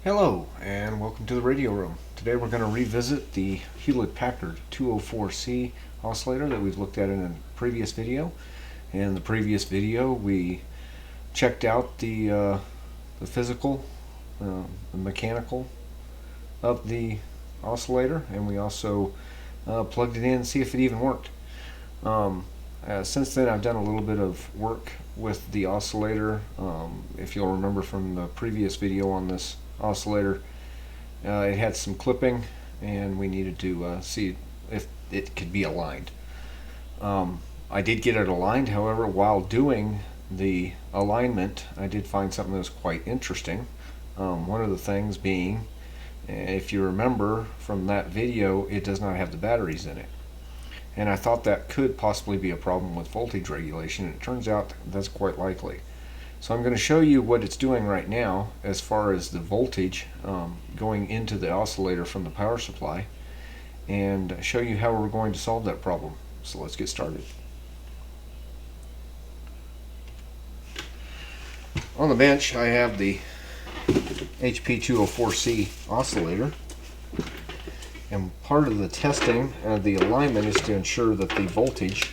Hello and welcome to the radio room. Today we're going to revisit the Hewlett-Packard 204C oscillator that we've looked at in a previous video. In the previous video we checked out the physical, the mechanical of the oscillator, and we also plugged it in to see if it even worked. Since then I've done a little bit of work with the oscillator. If you'll remember from the previous video on this oscillator, it had some clipping and we needed to see if it could be aligned. I did get it aligned, however, while doing the alignment I did find something that was quite interesting. One of the things being, if you remember from that video, it does not have the batteries in it. And I thought that could possibly be a problem with voltage regulation, and it turns out that's quite likely. So I'm going to show you what it's doing right now as far as the voltage going into the oscillator from the power supply, and show you how we're going to solve that problem. So let's get started. On the bench I have the HP204C oscillator, and part of the testing of the alignment is to ensure that the voltage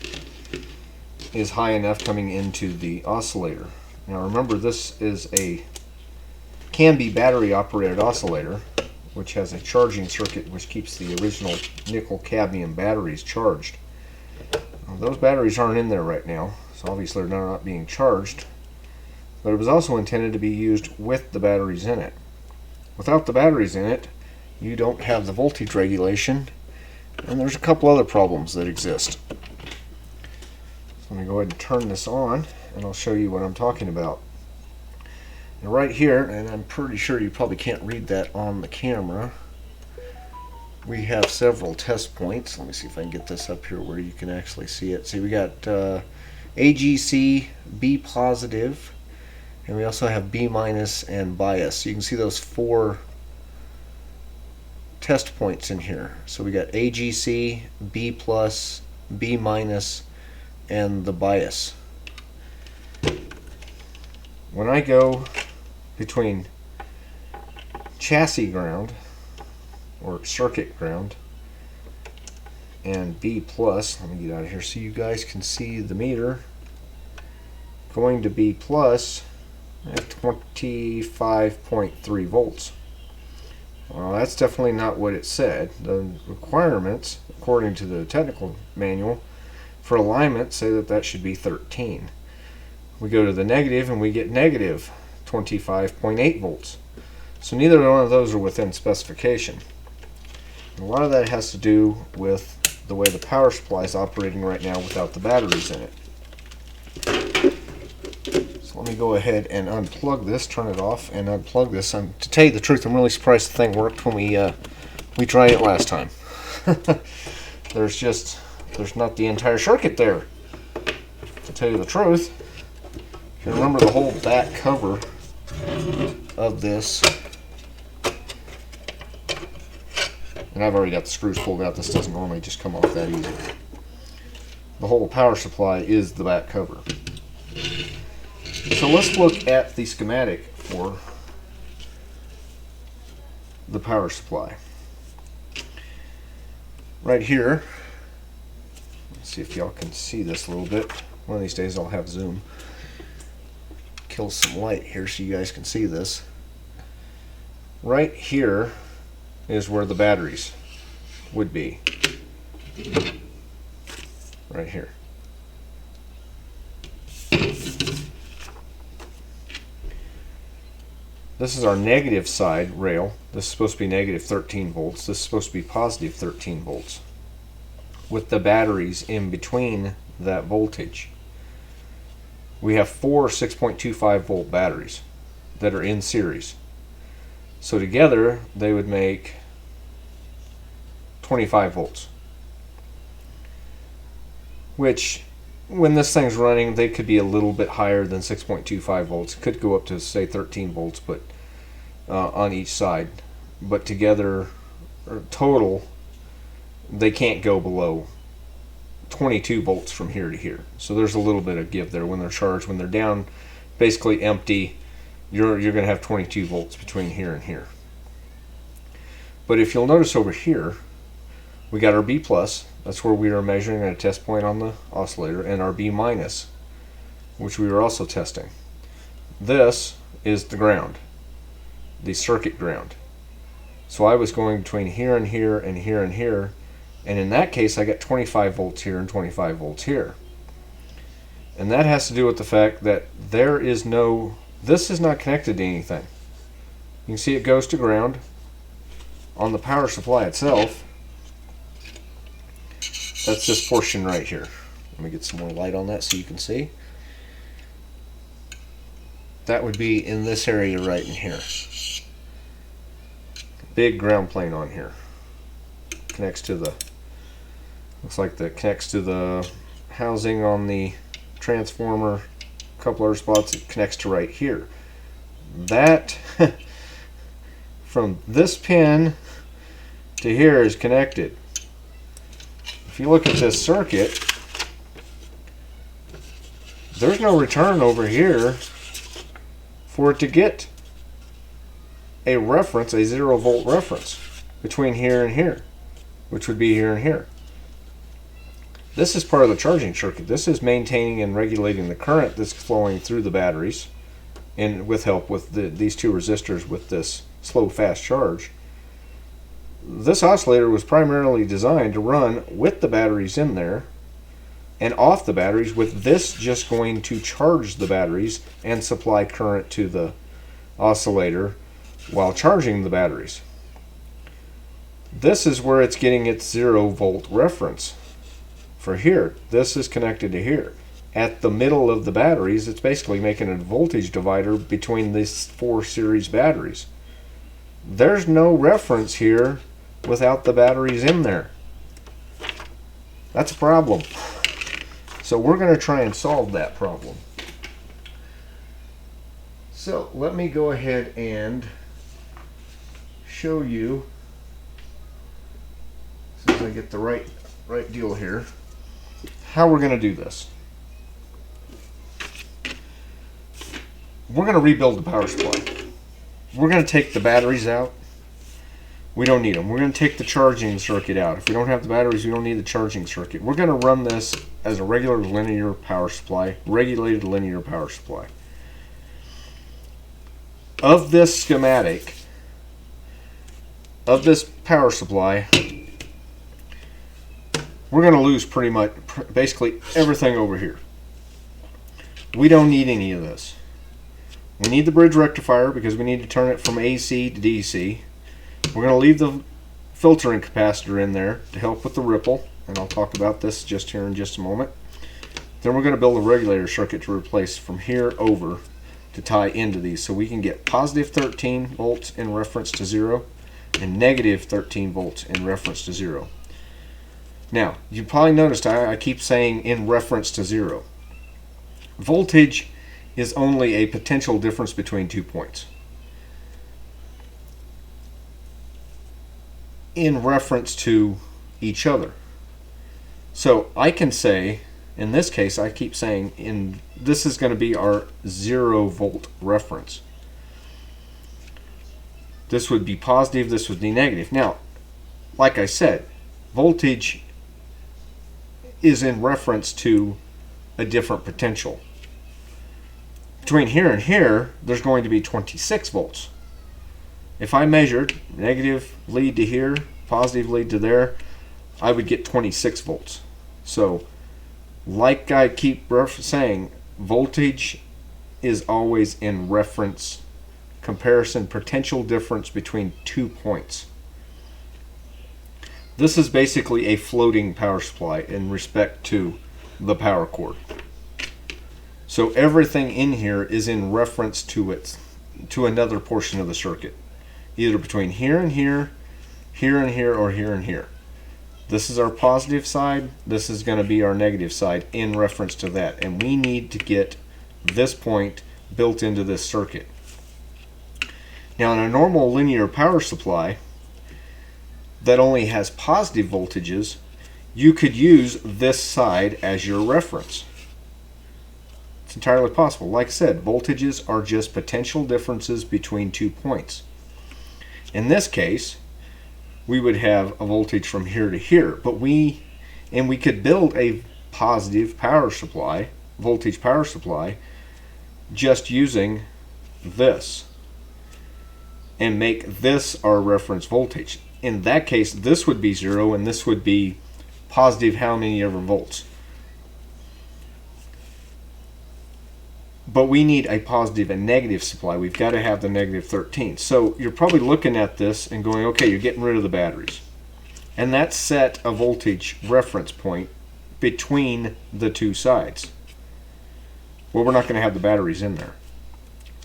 is high enough coming into the oscillator. Now remember, this can be battery operated oscillator, which has a charging circuit which keeps the original nickel cadmium batteries charged. Now, those batteries aren't in there right now, so obviously they're not being charged, but it was also intended to be used with the batteries in it. Without the batteries in it, you don't have the voltage regulation, and there's a couple other problems that exist. So let me go ahead and turn this on and I'll show you what I'm talking about. And right here, and I'm pretty sure you probably can't read that on the camera, we have several test points. Let me see if I can get this up here where you can actually see it. See, we got AGC, B positive, and we also have B minus and bias. So you can see those four test points in here. So we got AGC, B plus, B minus, and the bias. When I go between chassis ground or circuit ground and B plus, let me get out of here so you guys can see the meter, going to B plus at 25.3 volts. Well, that's definitely not what it said. The requirements, according to the technical manual for alignment, say that that should be 13. We go to the negative and we get negative 25.8 volts. So neither one of those are within specification. And a lot of that has to do with the way the power supply is operating right now without the batteries in it. So let me go ahead and unplug this, turn it off, and unplug this. To tell you the truth, I'm really surprised the thing worked when we tried it last time. There's not the entire circuit there, to tell you the truth. If you remember the whole back cover of this, and I've already got the screws pulled out, this doesn't normally just come off that easy. The whole power supply is the back cover. So let's look at the schematic for the power supply. Right here, let's see if y'all can see this a little bit. One of these days I'll have zoom. Kill some light here so you guys can see this. Right here is where the batteries would be. Right here. This is our negative side rail. This is supposed to be negative 13 volts. This is supposed to be positive 13 volts. With the batteries in between that voltage. We have four 6.25 volt batteries that are in series. So together they would make 25 volts. Which, when this thing's running, they could be a little bit higher than 6.25 volts. It could go up to, say, 13 volts, but on each side. But together, or total, they can't go below 22 volts from here to here. So there's a little bit of give there when they're charged. When they're down, basically empty, you're going to have 22 volts between here and here. But if you'll notice over here, we got our B plus, that's where we are measuring at a test point on the oscillator, and our B minus, which we were also testing. This is the ground, the circuit ground. So I was going between here and here and here and here, and in that case I got 25 volts here and 25 volts here. And that has to do with the fact that this is not connected to anything. You can see it goes to ground on the power supply itself. That's this portion right here. Let me get some more light on that so you can see. That would be in this area right in here. Big ground plane on here. Connects to the, looks like that connects to the housing on the transformer. A couple other spots it connects to right here. That from this pin to here is connected. If you look at this circuit, there's no return over here for it to get a reference, a 0 volt reference between here and here, which would be here and here. This is part of the charging circuit. This is maintaining and regulating the current that's flowing through the batteries, and with help with these two resistors with this slow fast charge. This oscillator was primarily designed to run with the batteries in there and off the batteries, with this just going to charge the batteries and supply current to the oscillator while charging the batteries. This is where it's getting its 0 volt reference for here. This is connected to here. At the middle of the batteries, it's basically making a voltage divider between these 4 series batteries. There's no reference here without the batteries in there. That's a problem. So we're going to try and solve that problem. So let me go ahead and show you, as soon as I get the right deal here, how we're going to do this. We're going to rebuild the power supply. We're going to take the batteries out. We don't need them. We're going to take the charging circuit out. If we don't have the batteries, we don't need the charging circuit. We're going to run this as a regular linear power supply, regulated linear power supply. Of this schematic, of this power supply, we're going to lose pretty much, basically everything over here. We don't need any of this. We need the bridge rectifier because we need to turn it from AC to DC. We're going to leave the filtering capacitor in there to help with the ripple, and I'll talk about this just here in just a moment. Then we're going to build a regulator circuit to replace from here over to tie into these, so we can get positive 13 volts in reference to 0 and negative 13 volts in reference to 0. Now, you probably noticed I keep saying in reference to 0. Voltage is only a potential difference between 2 points. In reference to each other. So I can say, in this case, I keep saying this is going to be our 0 volt reference. This would be positive, this would be negative. Now, like I said, voltage is in reference to a different potential. Between here and here, there's going to be 26 volts. If I measured negative lead to here, positive lead to there, I would get 26 volts. So, like I keep saying, voltage is always in reference, comparison, potential difference between 2 points. This is basically a floating power supply in respect to the power cord. So everything in here is in reference to another portion of the circuit, either between here and here, here and here, or here and here. This is our positive side, this is going to be our negative side in reference to that, and we need to get this point built into this circuit. Now, in a normal linear power supply that only has positive voltages, you could use this side as your reference. It's entirely possible. Like I said, voltages are just potential differences between 2 points. In this case, we would have a voltage from here to here. But we could build a positive power supply, voltage power supply, just using this and make this our reference voltage. In that case, this would be 0 and this would be positive how many ever volts. But we need a positive and negative supply. We've got to have the negative 13. So you're probably looking at this and going, okay, you're getting rid of the batteries. And that set a voltage reference point between the two sides. Well, we're not going to have the batteries in there.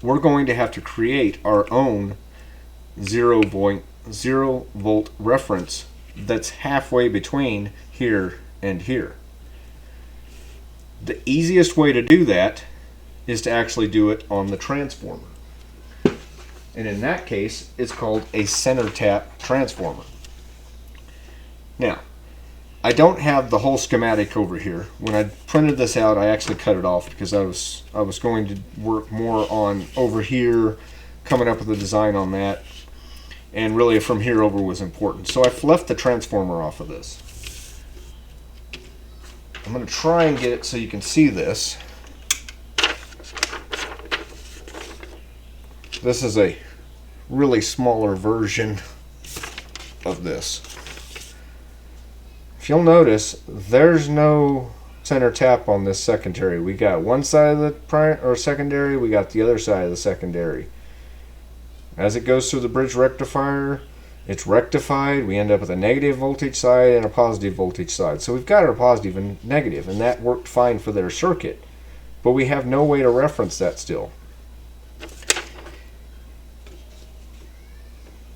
We're going to have to create our own 0 volt reference that's halfway between here and here. The easiest way to do that is to actually do it on the transformer. And in that case, it's called a center tap transformer. Now, I don't have the whole schematic over here. When I printed this out, I actually cut it off because I was going to work more on over here, coming up with a design on that, and really from here over was important. So I've left the transformer off of this. I'm going to try and get it so you can see this. This is a really smaller version of this. If you'll notice, there's no center tap on this secondary. We got one side of the secondary, we got the other side of the secondary. As it goes through the bridge rectifier, it's rectified. We end up with a negative voltage side and a positive voltage side. So we've got our positive and negative, and that worked fine for their circuit. But we have no way to reference that still.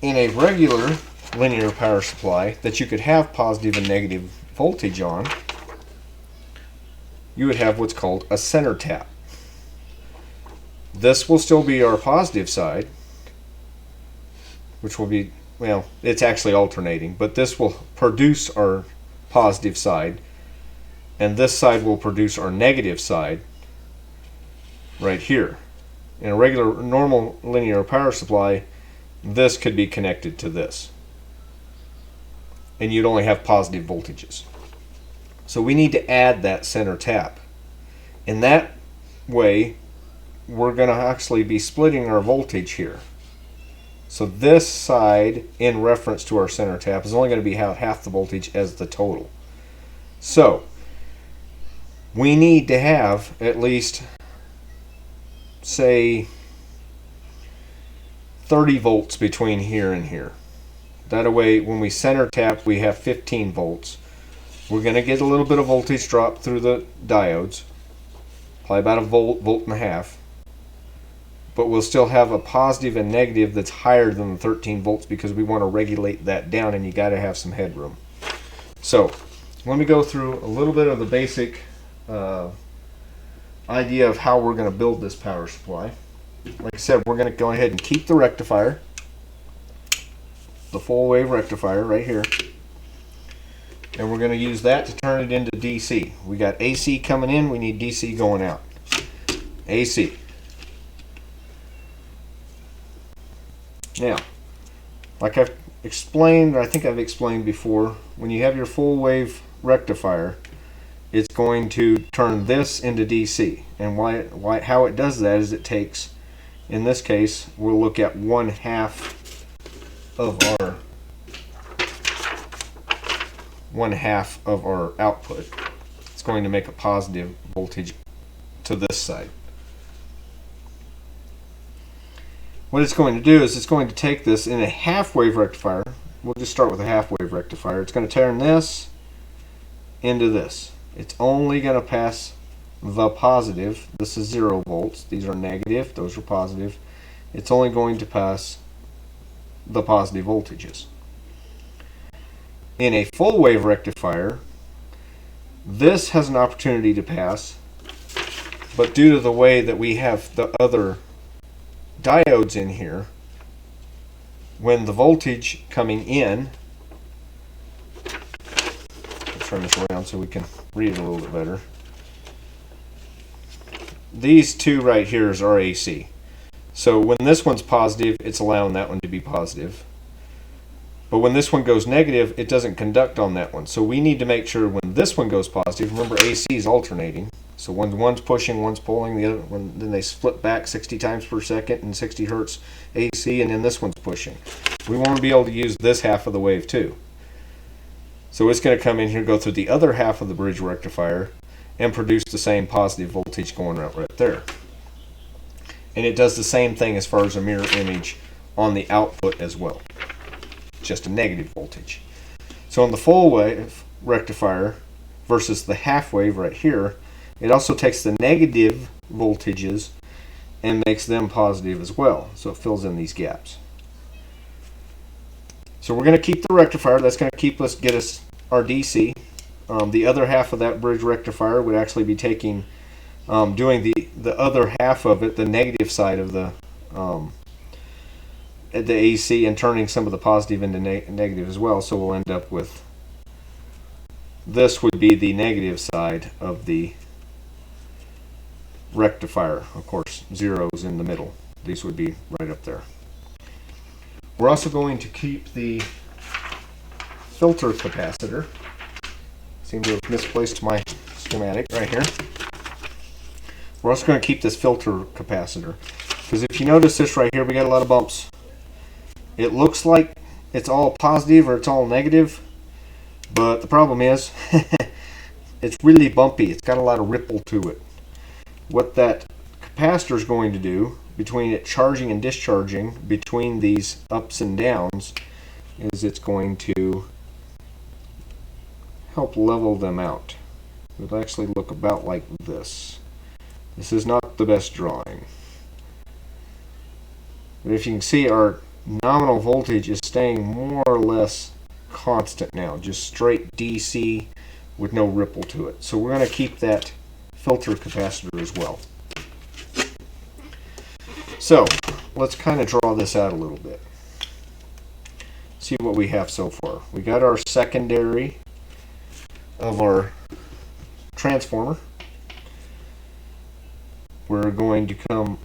In a regular linear power supply that you could have positive and negative voltage on, you would have what's called a center tap. This will still be our positive side, which will be, well, it's actually alternating, but this will produce our positive side, and this side will produce our negative side right here. In a regular, normal linear power supply, this could be connected to this, and you'd only have positive voltages. So we need to add that center tap. In that way, we're going to actually be splitting our voltage here. So this side, in reference to our center tap, is only going to be half the voltage as the total. So we need to have at least, say, 30 volts between here and here. That way, when we center tap, we have 15 volts. We're going to get a little bit of voltage drop through the diodes, probably about a volt and a half. But we'll still have a positive and negative that's higher than the 13 volts because we want to regulate that down, and you got to have some headroom. So let me go through a little bit of the basic idea of how we're going to build this power supply. Like I said, we're going to go ahead and keep the rectifier, the full wave rectifier right here, and we're going to use that to turn it into DC. We got AC coming in, we need DC going out. AC. Now, like I've explained, or I think I've explained before, when you have your full wave rectifier, it's going to turn this into DC. And how it does that is it takes, in this case, we'll look at 1/2 of our output. It's going to make a positive voltage to this side. What it's going to do is it's going to take this in a half wave rectifier. We'll just start with a half wave rectifier. It's going to turn this into this. It's only going to pass the positive. This is 0 volts. These are negative. Those are positive. It's only going to pass the positive voltages. In a full wave rectifier, this has an opportunity to pass, but due to the way that we have the other diodes in here, when the voltage coming in, let's turn this around so we can read it a little bit better. These two right here are AC. So when this one's positive, it's allowing that one to be positive. But when this one goes negative, it doesn't conduct on that one. So we need to make sure when this one goes positive, remember AC is alternating. So when one's pushing, one's pulling, the other one, then they split back 60 times per second and 60 hertz AC, and then this one's pushing. We want to be able to use this half of the wave too. So it's going to come in here, go through the other half of the bridge rectifier, and produce the same positive voltage going out right there. And it does the same thing as far as a mirror image on the output as well. Just a negative voltage. So on the full wave rectifier versus the half wave right here, it also takes the negative voltages and makes them positive as well. So it fills in these gaps. So we're going to keep the rectifier. That's going to get us our DC. The other half of that bridge rectifier would actually be taking, doing the other half of it, the negative side of the AC, and turning some of the positive into negative as well. So we'll end up with, this would be the negative side of the rectifier. Of course, zeros in the middle. These would be right up there. We're also going to keep the filter capacitor. Seem to have misplaced my schematic right here. We're also going to keep this filter capacitor, because if you notice this right here, we got a lot of bumps. It looks like it's all positive or it's all negative, but the problem is it's really bumpy. It's got a lot of ripple to it. What that capacitor is going to do, between it charging and discharging between these ups and downs, is it's going to help level them out. It will actually look about like this. This is not the best drawing. But if you can see, our nominal voltage is staying more or less constant now, just straight DC with no ripple to it. So we're going to keep that filter capacitor as well. So let's kind of draw this out a little bit. See what we have so far. We got our secondary of our transformer. We're going to come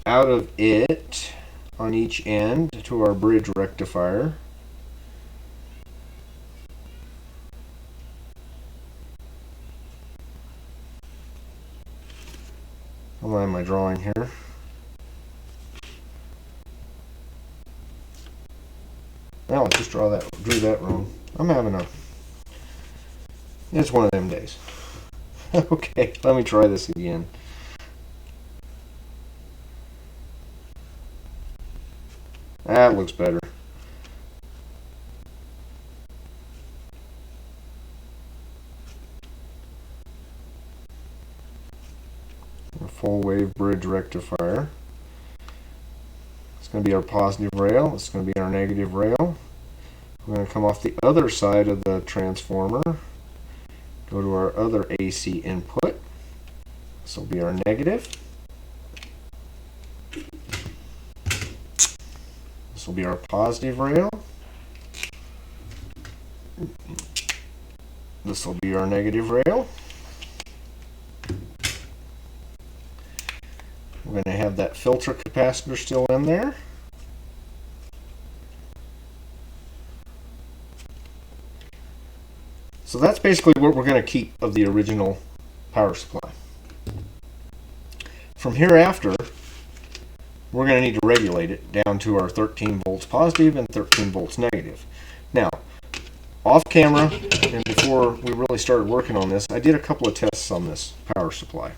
out of it on each end to our bridge rectifier. How am I drawing here? Well, I just drew that wrong. It's one of them days. Okay, let me try this again. That looks better. A full wave bridge rectifier. It's going to be our positive rail. It's going to be our negative rail. We're going to come off the other side of the transformer, go to our other AC input. This will be our negative. This will be our positive rail. This will be our negative rail. We're going to have that filter capacitor still in there. So that's basically what we're going to keep of the original power supply. From hereafter, we're going to need to regulate it down to our 13 volts positive and 13 volts negative. Now, off camera, and before we really started working on this, I did a couple of tests on this power supply.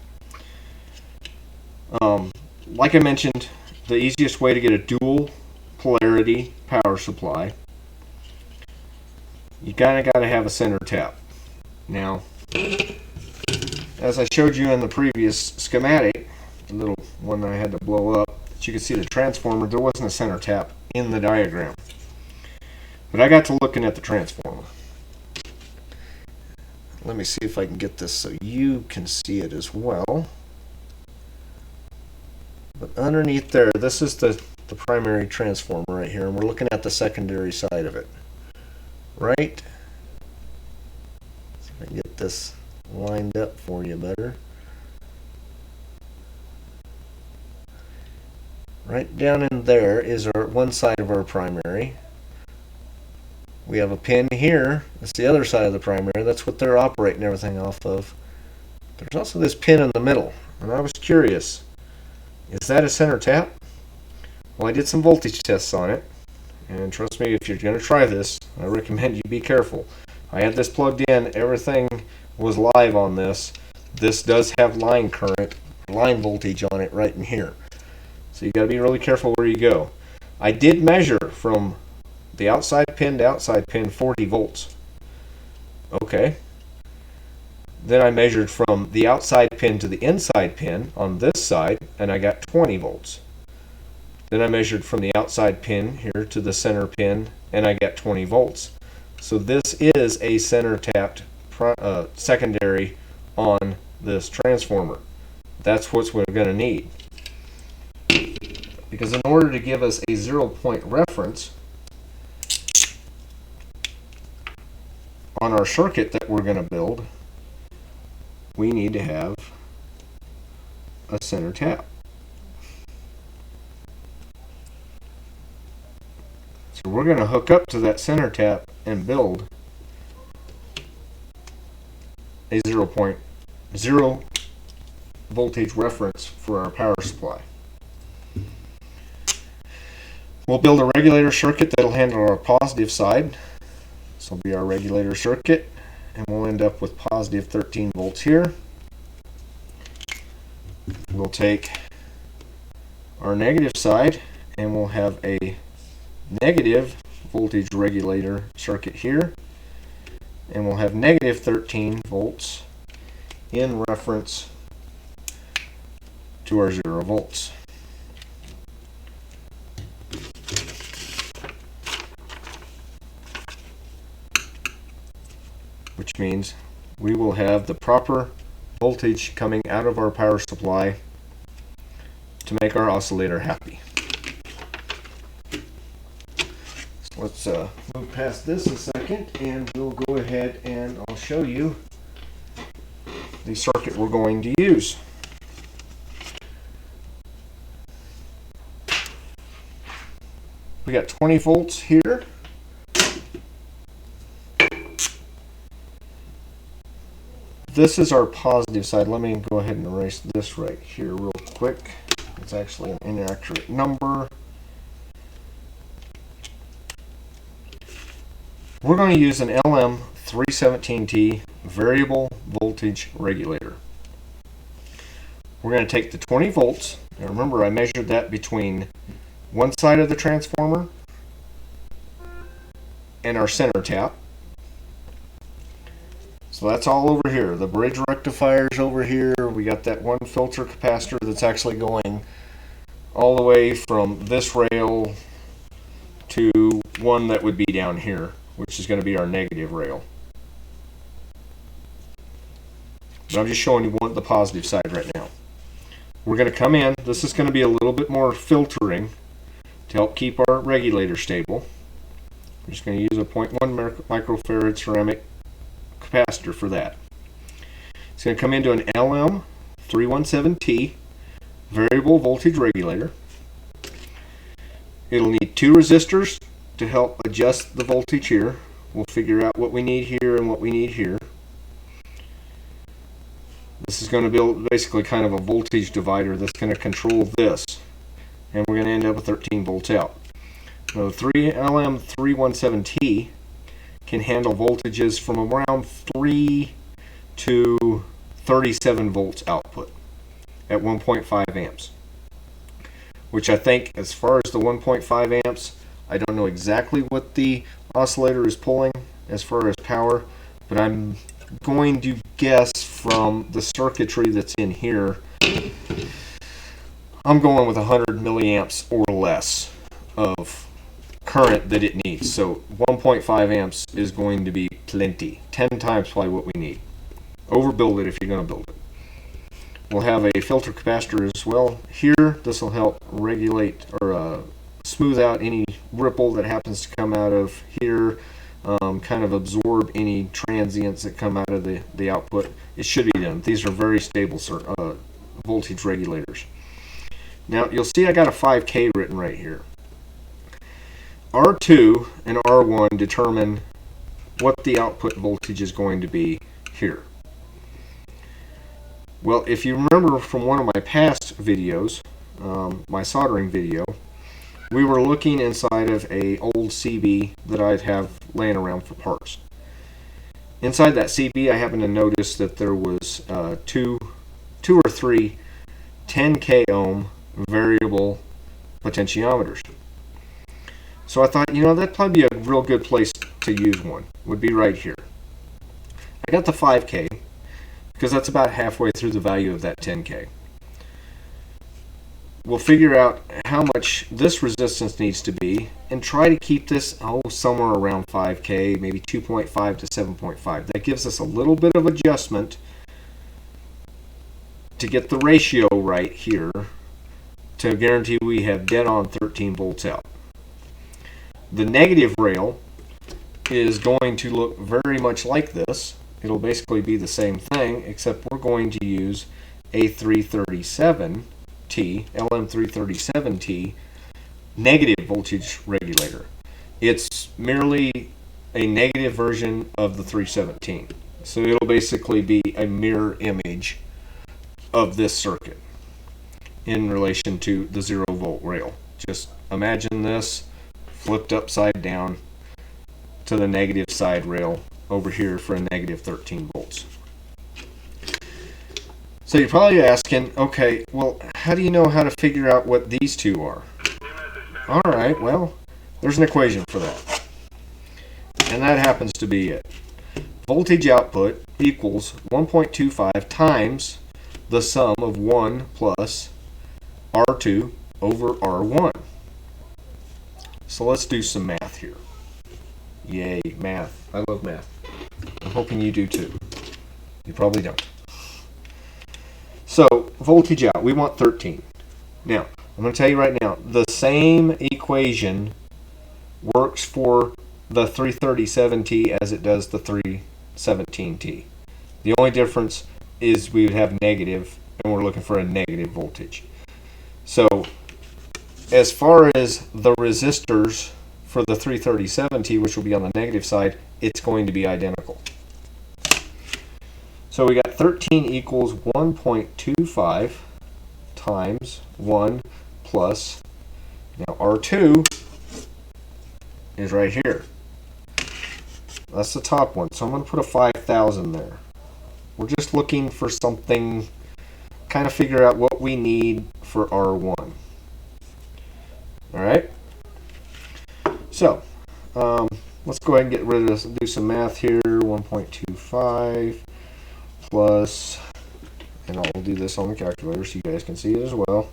Like I mentioned, the easiest way to get a dual polarity power supply, you kind of got to have a center tap. Now, as I showed you in the previous schematic, the little one that I had to blow up, that you could see the transformer, there wasn't a center tap in the diagram. But I got to looking at the transformer. Let me see if I can get this so you can see it as well. But underneath there, this is the primary transformer right here, and we're looking at the secondary side of it. Right? See if I can get this lined up for you better. Right down in there is our one side of our primary. we have a pin here. That's the other side of the primary. That's what they're operating everything off of. There's also this pin in the middle, and I was curious, is that a center tap? Well, I did some voltage tests on it, and trust me, if you're going to try this, I recommend you be careful. I had this plugged in, everything was live on this. This does have line current, line voltage on it right in here. So you got to be really careful where you go. I did measure from the outside pin to outside pin 40 volts. Okay. Then I measured from the outside pin to the inside pin on this side, and I got 20 volts. Then I measured from the outside pin here to the center pin, and I got 20 volts. So this is a center tapped secondary on this transformer. That's what we're going to need. Because in order to give us a 0-point reference on our circuit that we're going to build, we need to have a center tap. So we're going to hook up to that center tap and build a 0 voltage reference for our power supply. We'll build a regulator circuit that'll handle our positive side. This will be our regulator circuit, and we'll end up with positive 13 volts here. We'll take our negative side and we'll have a negative voltage regulator circuit here, and we'll have negative 13 volts in reference to our 0 volts. Which means we will have the proper voltage coming out of our power supply to make our oscillator happy. So let's move past this a second, and we'll go ahead and I'll show you the circuit we're going to use. We got 20 volts here. This is our positive side. Let me go ahead and erase this right here real quick. It's actually an inaccurate number. We're going to use an LM317T variable voltage regulator. We're going to take the 20 volts. Now remember, I measured that between one side of the transformer and our center tap. So that's all over here. The bridge rectifier's over here. We got that one filter capacitor that's actually going all the way from this rail to one that would be down here, which is going to be our negative rail. But I'm just showing you the positive side right now. We're going to come in. This is going to be a little bit more filtering to help keep our regulator stable. We're just going to use a 0.1 microfarad ceramic capacitor for that. It's going to come into an LM317T variable voltage regulator. It'll need 2 resistors to help adjust the voltage here. We'll figure out what we need here and what we need here. This is going to build basically kind of a voltage divider that's going to control this, and we're going to end up with 13 volts out. Now the LM317T can handle voltages from around 3 to 37 volts output at 1.5 amps. Which I think, as far as the 1.5 amps, I don't know exactly what the oscillator is pulling as far as power, but I'm going to guess from the circuitry that's in here, I'm going with 100 milliamps or less of current that it needs. So 1.5 amps is going to be plenty, 10 times probably what we need. Overbuild it if you're going to build it. We'll have a filter capacitor as well here. This will help regulate or smooth out any ripple that happens to come out of here, kind of absorb any transients that come out of the output. It should be them. These are very stable voltage regulators. Now you'll see I got a 5K written right here. R2 and R1 determine what the output voltage is going to be here. Well, if you remember from one of my past videos, my soldering video, we were looking inside of a old CB that I'd have laying around for parts. Inside that CB, I happened to notice that there was two or three 10K ohm variable potentiometers. So I thought, that'd probably be a real good place to use one, would be right here. I got the 5K because that's about halfway through the value of that 10K. We'll figure out how much this resistance needs to be and try to keep this somewhere around 5K, maybe 2.5 to 7.5. That gives us a little bit of adjustment to get the ratio right here to guarantee we have dead on 13 volts out. The negative rail is going to look very much like this. It'll basically be the same thing, except we're going to use a 337T, LM337T negative voltage regulator. It's merely a negative version of the 317. So it'll basically be a mirror image of this circuit in relation to the 0 volt rail. Just imagine this flipped upside down to the negative side rail over here for a negative 13 volts. So you're probably asking, okay, well, how do you know how to figure out what these two are? Alright, well, there's an equation for that. And that happens to be it. Voltage output equals 1.25 times the sum of 1 plus R2 over R1. So let's do some math here. Yay, math. I love math. I'm hoping you do too. You probably don't. So, voltage out, we want 13. Now, I'm going to tell you right now, the same equation works for the 337T as it does the 317T. The only difference is we would have negative, and we're looking for a negative voltage. So, as far as the resistors for the 337T, which will be on the negative side, it's going to be identical. So we got 13 equals 1.25 times 1 plus, now R2 is right here. That's the top one. So I'm going to put a 5,000 there. We're just looking for something, kind of figure out what we need for R1. Alright? So, let's go ahead and get rid of this, do some math here. 1.25 plus, and I'll do this on the calculator so you guys can see it as well.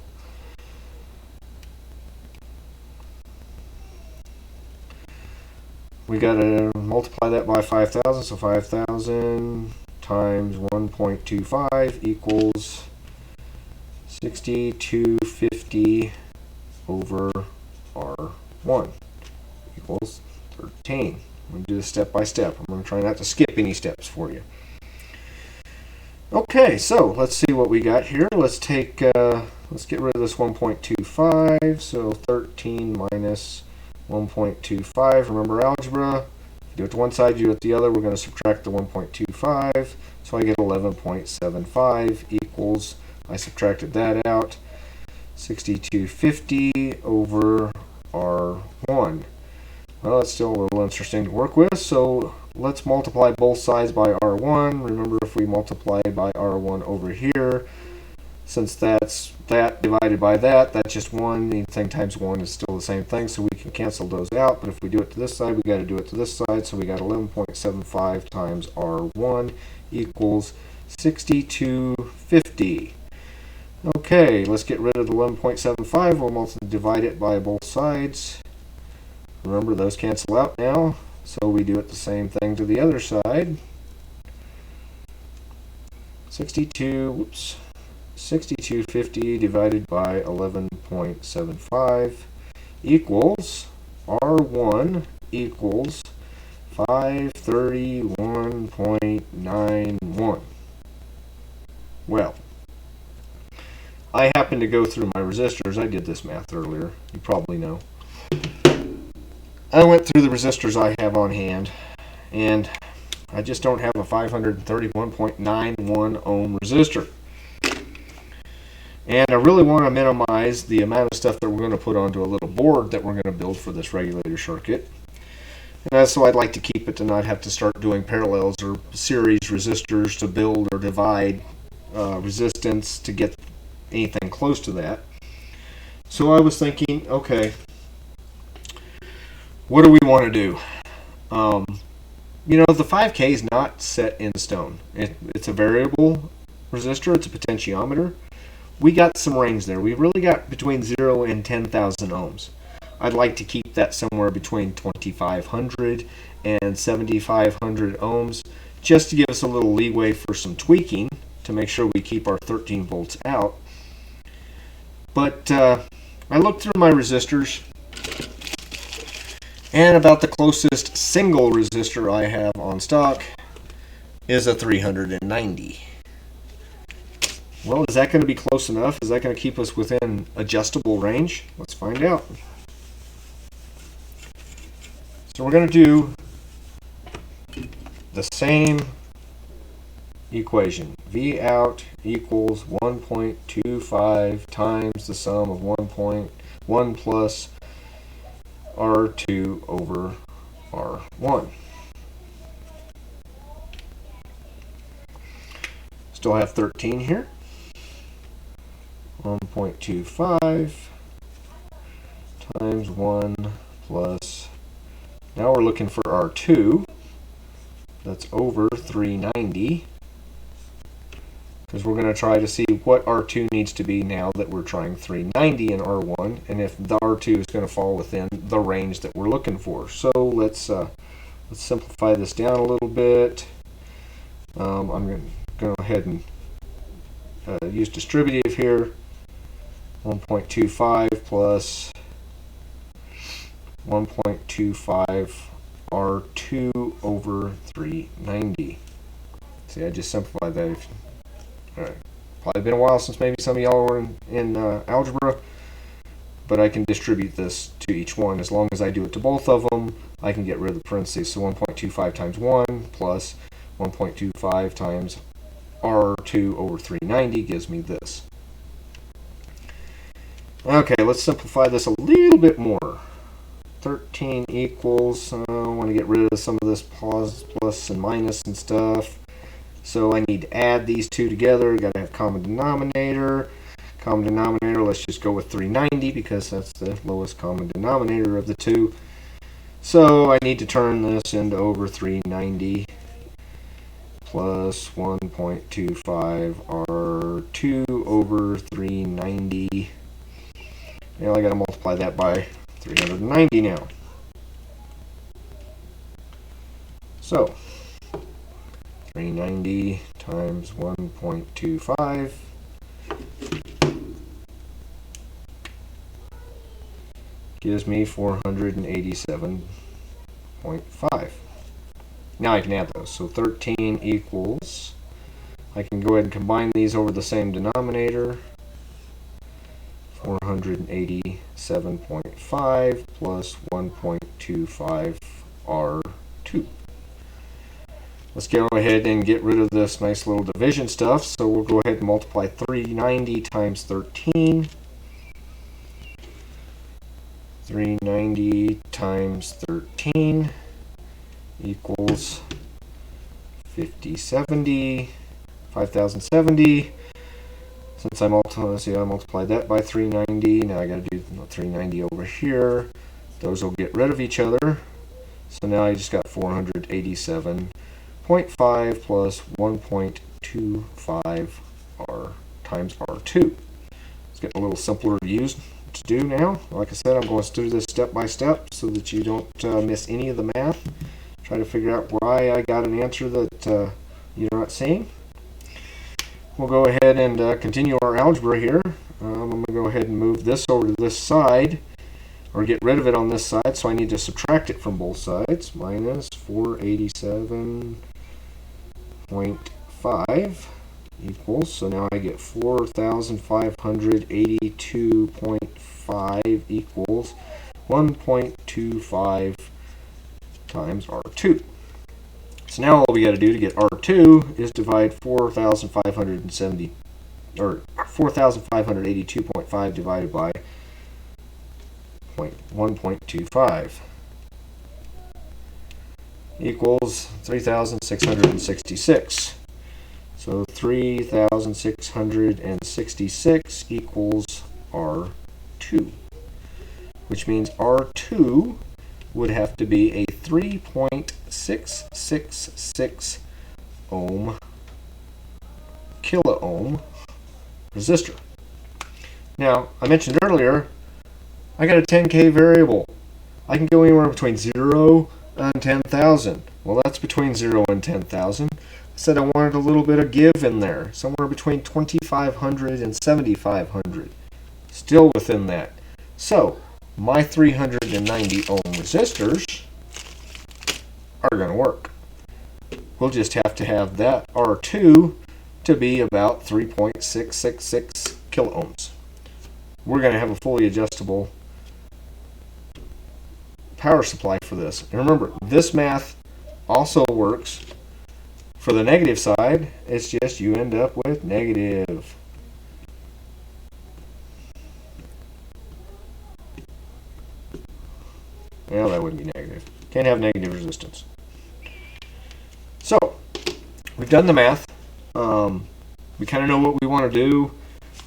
We got to multiply that by 5,000, so 5,000 times 1.25 equals 6250 over R1 equals 13. I'm going to do this step by step. I'm going to try not to skip any steps for you. Okay, so let's see what we got here. Let's take, let's get rid of this 1.25. So 13 minus 1.25. Remember algebra. If you do it to one side, you do it to the other. We're going to subtract the 1.25. So I get 11.75 equals, I subtracted that out, 6250 over R1. Well, that's still a little interesting to work with, so let's multiply both sides by R1. Remember, if we multiply by R1 over here, since that's that divided by that, that's just 1. Anything times 1 is still the same thing, so we can cancel those out. But if we do it to this side, we got to do it to this side, so we got 11.75 times R1 equals 6250. Okay, let's get rid of the 11.75. We'll divide it by both sides. Remember, those cancel out now, so we do it the same thing to the other side. 6250 divided by 11.75 equals R1 equals 531.91. Well, I happen to go through my resistors. I did this math earlier. You probably know. I went through the resistors I have on hand, and I just don't have a 531.91 ohm resistor. And I really want to minimize the amount of stuff that we're going to put onto a little board that we're going to build for this regulator circuit. And so I'd like to keep it to not have to start doing parallels or series resistors to build or divide resistance to get anything close to that. So I was thinking, okay, what do we want to do? You know, the 5K is not set in stone. It's a variable resistor. It's a potentiometer. We got some range there. We really got between 0 and 10,000 ohms. I'd like to keep that somewhere between 2,500 and 7,500 ohms, just to give us a little leeway for some tweaking to make sure we keep our 13 volts out. But I looked through my resistors, and about the closest single resistor I have on stock is a 390. Well, is that going to be close enough? Is that going to keep us within adjustable range? Let's find out. So we're going to do the same equation. V out equals 1.25 times the sum of 1.1 plus R2 over R1. Still have 13 here. 1.25 times 1 plus, now we're looking for R2. That's over 390. Because we're going to try to see what R2 needs to be now that we're trying 390 in R1, and if the R2 is going to fall within the range that we're looking for. So let's simplify this down a little bit. I'm going to go ahead and use distributive here. 1.25 plus 1.25 R2 over 390. See, I just simplified that. Alright, probably been a while since maybe some of y'all were in algebra, but I can distribute this to each one. As long as I do it to both of them, I can get rid of the parentheses. So 1.25 times 1 plus 1.25 times R2 over 390 gives me this. Okay, let's simplify this a little bit more. 13 equals, I want to get rid of some of this plus and minus and stuff. So I need to add these two together. Got to have common denominator. Common denominator, let's just go with 390 because that's the lowest common denominator of the two. So I need to turn this into over 390 plus 1.25 R2 over 390. Now I got to multiply that by 390 now. So 390 times 1.25 gives me 487.5. Now I can add those. So 13 equals, I can go ahead and combine these over the same denominator. 487.5 plus 1.25 R2. Let's go ahead and get rid of this nice little division stuff. So we'll go ahead and multiply 390 times 13. 390 times 13 equals 5070. Since I multiplied that by 390, now I got to do 390 over here. Those will get rid of each other. So now I just got 487.5 plus 1.25 R times R2. It's getting a little simpler to do now. Like I said, I'm going through this step by step so that you don't miss any of the math. Try to figure out why I got an answer that you're not seeing. We'll go ahead and continue our algebra here. I'm going to go ahead and move this over to this side, or get rid of it on this side, so I need to subtract it from both sides. Minus 487.5 equals, so now I get 4,582.5 equals 1.25 times R2. So now all we got to do to get R2 is divide 4,570 or 4,582.5 divided by 1.25 equals 3,666. So 3,666 equals R2, which means R2 would have to be a 3.666 ohm kiloohm resistor. Now, I mentioned earlier, I got a 10K variable. I can go anywhere between 0 and 10,000. Well, that's between 0 and 10,000. I said I wanted a little bit of give in there, somewhere between 2,500 and 7,500. Still within that. So, my 390 ohm resistors are going to work. We'll just have to have that R2 to be about 3.666 kiloohms. We're going to have a fully adjustable power supply for this. And remember, this math also works for the negative side. It's just you end up with negative. Well, that wouldn't be negative. Can't have negative resistance. So, we've done the math. We kind of know what we want to do.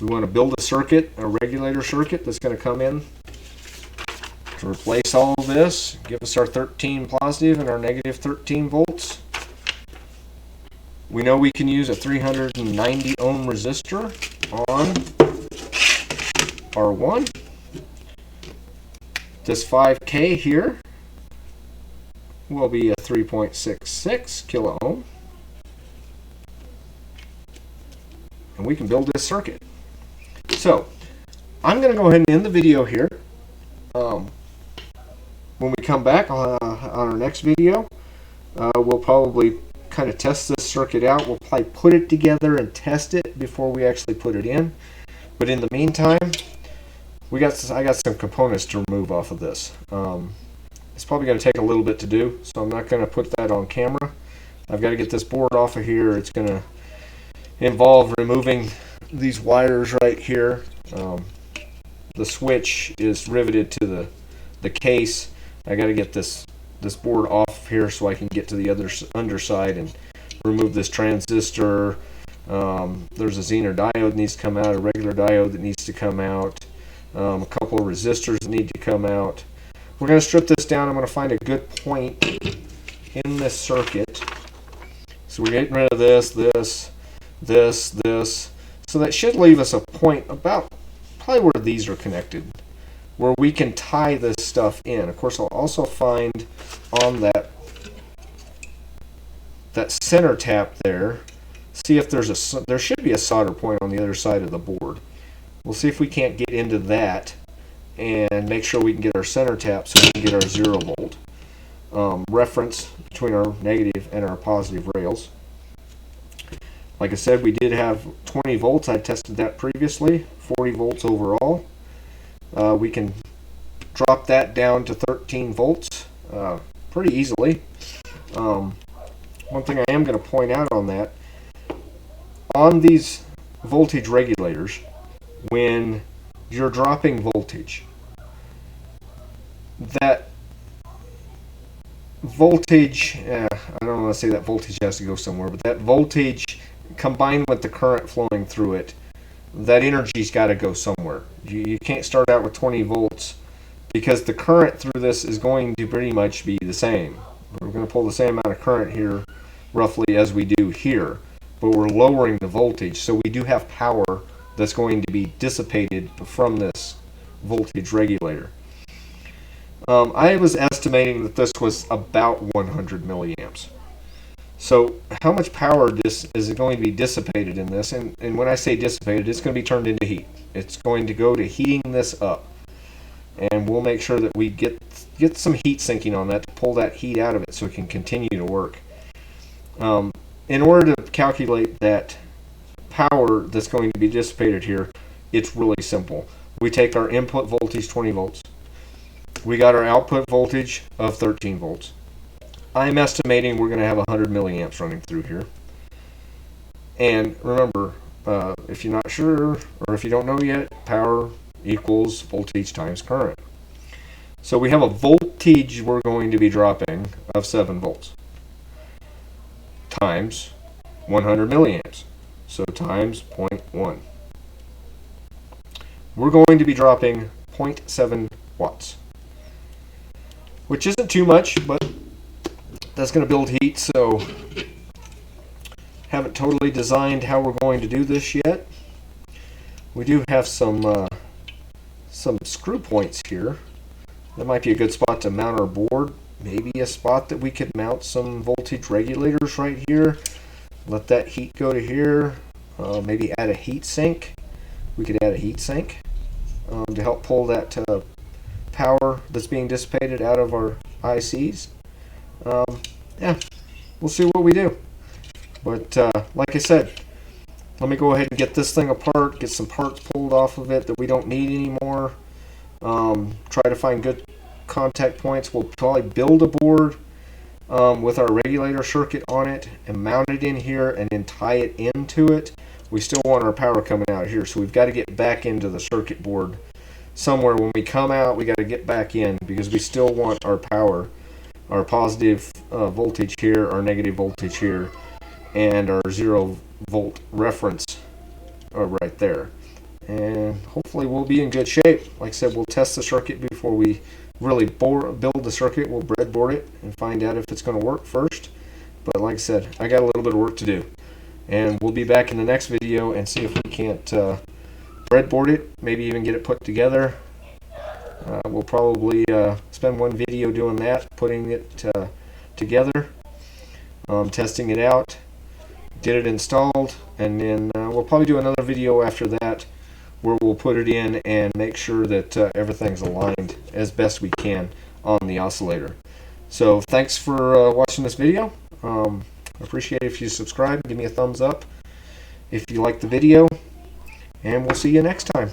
We want to build a circuit, a regulator circuit that's going to come in to replace all of this, give us our 13 positive and our negative 13 volts. We know we can use a 390 ohm resistor on R1. This 5K here will be a 3.66 kilo ohm. And we can build this circuit. So, I'm going to go ahead and end the video here. When we come back on our next video, we'll probably kind of test this circuit out. We'll probably put it together and test it before we actually put it in. But in the meantime, I got some components to remove off of this. It's probably going to take a little bit to do, so I'm not going to put that on camera. I've got to get this board off of here. It's going to involve removing these wires right here. The switch is riveted to the case. I got to get this board off here so I can get to the other underside and remove this transistor. There's a Zener diode that needs to come out, a regular diode that needs to come out, a couple of resistors that need to come out. We're going to strip this down. I'm going to find a good point in this circuit. So we're getting rid of this. So that should leave us a point about probably where these are connected, where we can tie this stuff in. Of course, I'll also find on that center tap there, see if there should be a solder point on the other side of the board. We'll see if we can't get into that and make sure we can get our center tap so we can get our 0 volt reference between our negative and our positive rails. Like I said, we did have 20 volts. I tested that previously, 40 volts overall. We can drop that down to 13 volts pretty easily. One thing I am going to point out on that, on these voltage regulators, when you're dropping voltage, that voltage, I don't want to say that voltage has to go somewhere, but that voltage combined with the current flowing through it, that energy's got to go somewhere. You can't start out with 20 volts because the current through this is going to pretty much be the same. We're going to pull the same amount of current here roughly as we do here, but we're lowering the voltage, so we do have power that's going to be dissipated from this voltage regulator. I was estimating that this was about 100 milliamps. So how much power is going to be dissipated in this? And when I say dissipated, it's going to be turned into heat. It's going to go to heating this up. And we'll make sure that we get some heat sinking on that to pull that heat out of it so it can continue to work. In order to calculate that power that's going to be dissipated here, it's really simple. We take our input voltage, 20 volts. we got our output voltage of 13 volts. I'm estimating we're going to have 100 milliamps running through here. And remember, if you're not sure or if you don't know yet, power equals voltage times current. So we have a voltage we're going to be dropping of 7 volts times 100 milliamps. So times 0.1. We're going to be dropping 0.7 watts, which isn't too much, but that's going to build heat, so haven't totally designed how we're going to do this yet. We do have some screw points here. That might be a good spot to mount our board. Maybe a spot that we could mount some voltage regulators right here. Let that heat go to here. Maybe add a heat sink. We could add a heat sink to help pull that power that's being dissipated out of our ICs. Yeah, we'll see what we do. But like I said, let me go ahead and get this thing apart, get some parts pulled off of it that we don't need anymore. Try to find good contact points. We'll probably build a board with our regulator circuit on it and mount it in here and then tie it into it. We still want our power coming out here, so we've got to get back into the circuit board somewhere. When we come out, we got to get back in because we still want our power, our positive voltage here, our negative voltage here, and our 0 volt reference right there. And hopefully we'll be in good shape. Like I said, we'll test the circuit before we really build the circuit. We'll breadboard it and find out if it's going to work first. But like I said, I got a little bit of work to do. And we'll be back in the next video and see if we can't breadboard it, maybe even get it put together. We'll probably spend one video doing that, putting it together, testing it out, get it installed, and then we'll probably do another video after that where we'll put it in and make sure that everything's aligned as best we can on the oscillator. So thanks for watching this video. I appreciate it if you subscribe, give me a thumbs up if you like the video, and we'll see you next time.